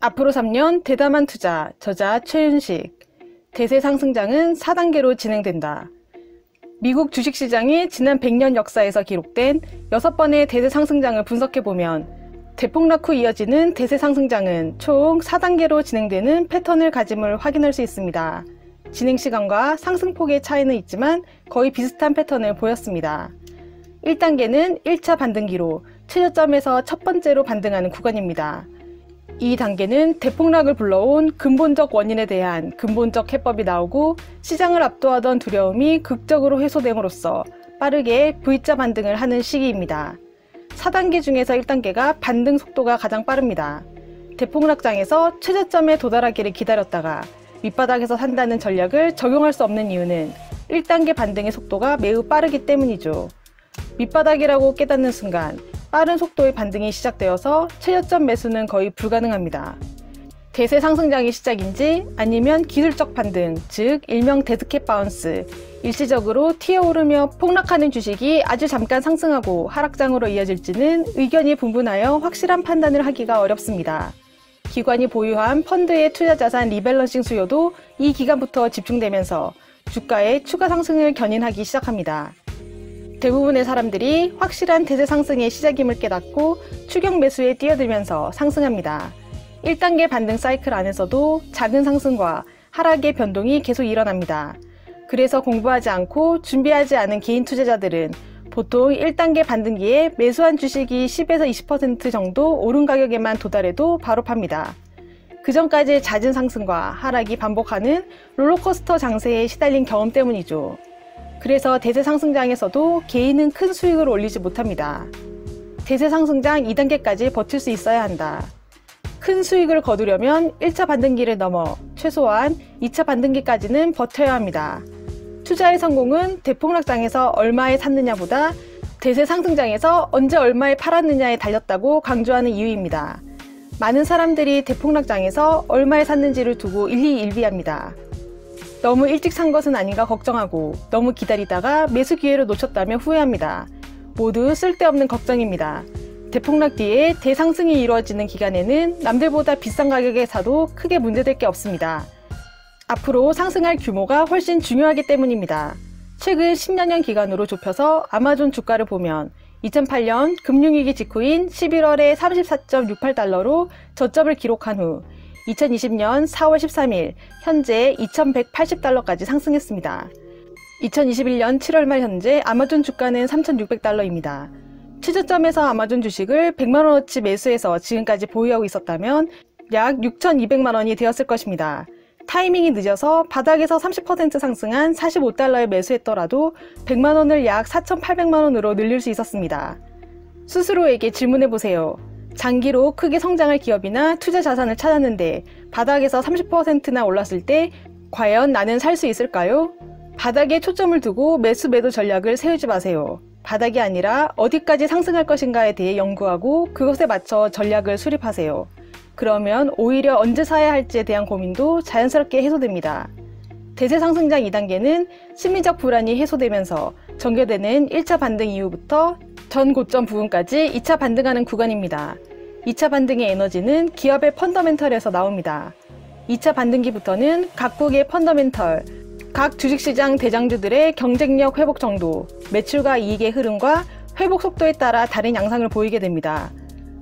앞으로 3년 대담한 투자, 저자 최윤식. 대세 상승장은 4단계로 진행된다. 미국 주식시장이 지난 100년 역사에서 기록된 6번의 대세 상승장을 분석해보면 대폭락 후 이어지는 대세 상승장은 총 4단계로 진행되는 패턴을 가짐을 확인할 수 있습니다. 진행시간과 상승폭의 차이는 있지만 거의 비슷한 패턴을 보였습니다. 1단계는 1차 반등기로 최저점에서 첫 번째로 반등하는 구간입니다. 2단계는 대폭락을 불러온 근본적 원인에 대한 근본적 해법이 나오고 시장을 압도하던 두려움이 극적으로 해소됨으로써 빠르게 V자 반등을 하는 시기입니다. 4단계 중에서 1단계가 반등 속도가 가장 빠릅니다. 대폭락장에서 최저점에 도달하기를 기다렸다가 밑바닥에서 산다는 전략을 적용할 수 없는 이유는 1단계 반등의 속도가 매우 빠르기 때문이죠. 밑바닥이라고 깨닫는 순간 빠른 속도의 반등이 시작되어서 최저점 매수는 거의 불가능합니다. 대세 상승장이 시작인지 아니면 기술적 반등, 즉 일명 데드캣 바운스, 일시적으로 튀어오르며 폭락하는 주식이 아주 잠깐 상승하고 하락장으로 이어질지는 의견이 분분하여 확실한 판단을 하기가 어렵습니다. 기관이 보유한 펀드의 투자자산 리밸런싱 수요도 이 기간부터 집중되면서 주가의 추가 상승을 견인하기 시작합니다. 대부분의 사람들이 확실한 대세 상승의 시작임을 깨닫고 추격 매수에 뛰어들면서 상승합니다. 1단계 반등 사이클 안에서도 작은 상승과 하락의 변동이 계속 일어납니다. 그래서 공부하지 않고 준비하지 않은 개인 투자자들은 보통 1단계 반등기에 매수한 주식이 10에서 20% 정도 오른 가격에만 도달해도 바로 팝니다. 그 전까지의 잦은 상승과 하락이 반복하는 롤러코스터 장세에 시달린 경험 때문이죠. 그래서 대세 상승장에서도 개인은 큰 수익을 올리지 못합니다. 대세 상승장 2단계까지 버틸 수 있어야 한다. 큰 수익을 거두려면 1차 반등기를 넘어 최소한 2차 반등기까지는 버텨야 합니다. 투자의 성공은 대폭락장에서 얼마에 샀느냐보다 대세 상승장에서 언제 얼마에 팔았느냐에 달렸다고 강조하는 이유입니다. 많은 사람들이 대폭락장에서 얼마에 샀는지를 두고 일희일비합니다. 너무 일찍 산 것은 아닌가 걱정하고 너무 기다리다가 매수 기회를 놓쳤다며 후회합니다. 모두 쓸데없는 걱정입니다. 대폭락 뒤에 대상승이 이루어지는 기간에는 남들보다 비싼 가격에 사도 크게 문제될 게 없습니다. 앞으로 상승할 규모가 훨씬 중요하기 때문입니다. 최근 10여년 기간으로 좁혀서 아마존 주가를 보면 2008년 금융위기 직후인 11월에 34.68달러로 저점을 기록한 후 2020년 4월 13일 현재 2180달러까지 상승했습니다. 2021년 7월 말 현재 아마존 주가는 3600달러입니다. 최저점에서 아마존 주식을 100만원어치 매수해서 지금까지 보유하고 있었다면 약 6200만원이 되었을 것입니다. 타이밍이 늦어서 바닥에서 30% 상승한 45달러에 매수했더라도 100만원을 약 4800만원으로 늘릴 수 있었습니다. 스스로에게 질문해보세요. 장기로 크게 성장할 기업이나 투자 자산을 찾았는데 바닥에서 30%나 올랐을 때 과연 나는 살 수 있을까요? 바닥에 초점을 두고 매수 매도 전략을 세우지 마세요. 바닥이 아니라 어디까지 상승할 것인가에 대해 연구하고 그것에 맞춰 전략을 수립하세요. 그러면 오히려 언제 사야 할지에 대한 고민도 자연스럽게 해소됩니다. 대세 상승장 2단계는 심리적 불안이 해소되면서 전개되는 1차 반등 이후부터 전 고점 부근까지 2차 반등하는 구간입니다. 2차 반등의 에너지는 기업의 펀더멘털에서 나옵니다. 2차 반등기부터는 각국의 펀더멘털, 각 주식시장 대장주들의 경쟁력 회복 정도, 매출과 이익의 흐름과 회복 속도에 따라 다른 양상을 보이게 됩니다.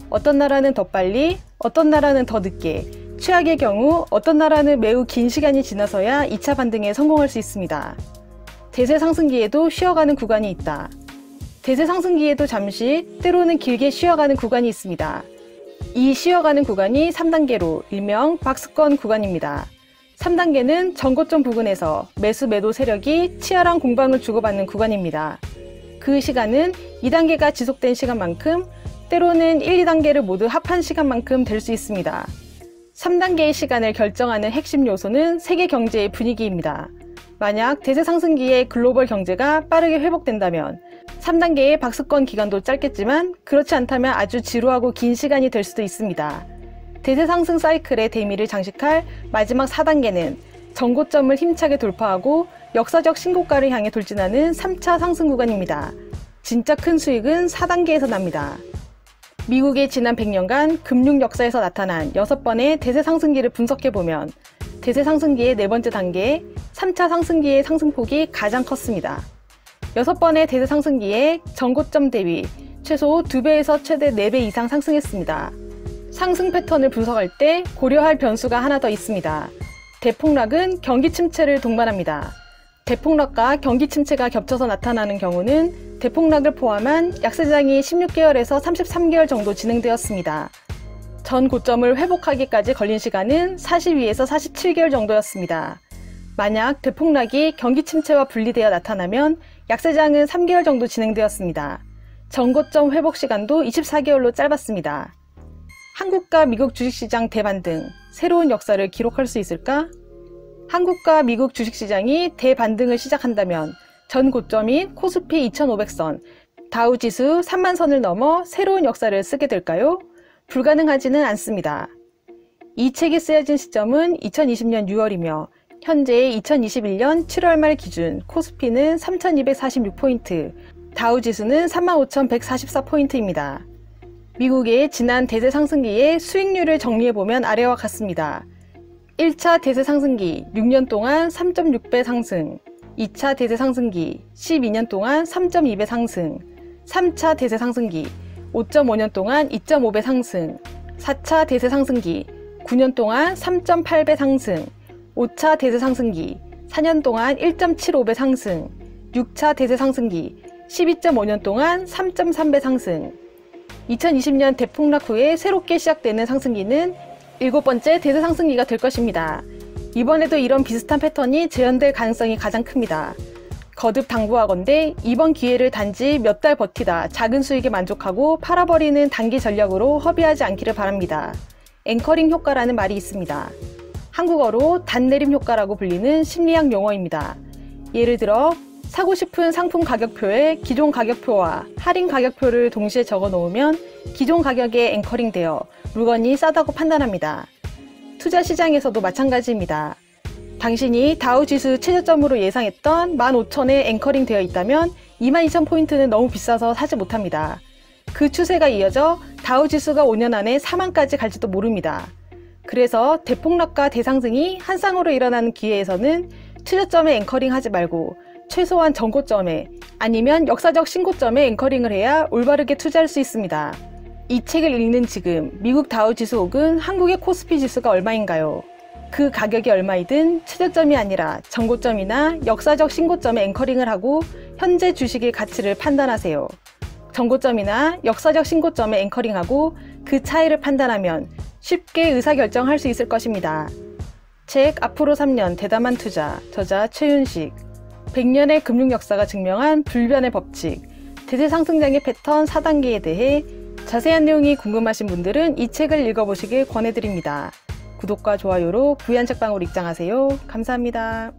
어떤 나라는 더 빨리, 어떤 나라는 더 늦게, 최악의 경우 어떤 나라는 매우 긴 시간이 지나서야 2차 반등에 성공할 수 있습니다. 대세 상승기에도 쉬어가는 구간이 있다. 대세 상승기에도 잠시, 때로는 길게 쉬어가는 구간이 있습니다. 이 쉬어가는 구간이 3단계로 일명 박스권 구간입니다. 3단계는 전고점 부근에서 매수 매도 세력이 치열한 공방을 주고받는 구간입니다. 그 시간은 2단계가 지속된 시간만큼, 때로는 1, 2단계를 모두 합한 시간만큼 될 수 있습니다. 3단계의 시간을 결정하는 핵심 요소는 세계 경제의 분위기입니다. 만약 대세 상승기에 글로벌 경제가 빠르게 회복된다면 3단계의 박스권 기간도 짧겠지만 그렇지 않다면 아주 지루하고 긴 시간이 될 수도 있습니다. 대세 상승 사이클의 대미를 장식할 마지막 4단계는 전고점을 힘차게 돌파하고 역사적 신고가를 향해 돌진하는 3차 상승 구간입니다. 진짜 큰 수익은 4단계에서 납니다. 미국의 지난 100년간 금융 역사에서 나타난 6번의 대세 상승기를 분석해보면 대세 상승기의 네 번째 단계 3차 상승기의 상승폭이 가장 컸습니다. 6번의 대세 상승기의 전고점 대비 최소 2배에서 최대 4배 이상 상승했습니다. 상승 패턴을 분석할 때 고려할 변수가 하나 더 있습니다. 대폭락은 경기 침체를 동반합니다. 대폭락과 경기 침체가 겹쳐서 나타나는 경우는 대폭락을 포함한 약세장이 16개월에서 33개월 정도 진행되었습니다. 전 고점을 회복하기까지 걸린 시간은 42에서 47개월 정도였습니다. 만약 대폭락이 경기 침체와 분리되어 나타나면 약세장은 3개월 정도 진행되었습니다. 전고점 회복 시간도 24개월로 짧았습니다. 한국과 미국 주식시장 대반등, 새로운 역사를 기록할 수 있을까? 한국과 미국 주식시장이 대반등을 시작한다면 전 고점인 코스피 2500선, 다우지수 30,000선을 넘어 새로운 역사를 쓰게 될까요? 불가능하지는 않습니다. 이 책이 쓰여진 시점은 2020년 6월이며 현재 2021년 7월 말 기준 코스피는 3,246포인트, 다우지수는 35,144포인트입니다. 미국의 지난 대세 상승기의 수익률을 정리해보면 아래와 같습니다. 1차 대세 상승기 6년 동안 3.6배 상승, 2차 대세 상승기 12년 동안 3.2배 상승, 3차 대세 상승기 5.5년 동안 2.5배 상승, 4차 대세 상승기 9년 동안 3.8배 상승, 5차 대세 상승기 4년 동안 1.75배 상승, 6차 대세 상승기 12.5년 동안 3.3배 상승. 2020년 대폭락 후에 새롭게 시작되는 상승기는 7번째 대세 상승기가 될 것입니다. 이번에도 이런 비슷한 패턴이 재현될 가능성이 가장 큽니다. 거듭 당부하건대 이번 기회를 단지 몇 달 버티다 작은 수익에 만족하고 팔아버리는 단기 전략으로 허비하지 않기를 바랍니다. 앵커링 효과라는 말이 있습니다. 한국어로 단내림 효과라고 불리는 심리학 용어입니다. 예를 들어 사고 싶은 상품 가격표에 기존 가격표와 할인 가격표를 동시에 적어 놓으면 기존 가격에 앵커링 되어 물건이 싸다고 판단합니다. 투자 시장에서도 마찬가지입니다. 당신이 다우지수 최저점으로 예상했던 15,000에 앵커링 되어 있다면 22,000포인트는 너무 비싸서 사지 못합니다. 그 추세가 이어져 다우지수가 5년 안에 4만까지 갈지도 모릅니다. 그래서 대폭락과 대상승이 한 쌍으로 일어나는 기회에서는 최저점에 앵커링 하지 말고 최소한 전고점에 아니면 역사적 신고점에 앵커링을 해야 올바르게 투자할 수 있습니다. 이 책을 읽는 지금 미국 다우지수 혹은 한국의 코스피 지수가 얼마인가요? 그 가격이 얼마이든 최저점이 아니라 전고점이나 역사적 신고점에 앵커링을 하고 현재 주식의 가치를 판단하세요. 전고점이나 역사적 신고점에 앵커링하고 그 차이를 판단하면 쉽게 의사결정할 수 있을 것입니다. 책 앞으로 3년 대담한 투자, 저자 최윤식. 100년의 금융 역사가 증명한 불변의 법칙, 대세 상승장의 패턴 4단계에 대해 자세한 내용이 궁금하신 분들은 이 책을 읽어보시길 권해드립니다. 구독과 좋아요로 부연 책방으로 입장하세요. 감사합니다.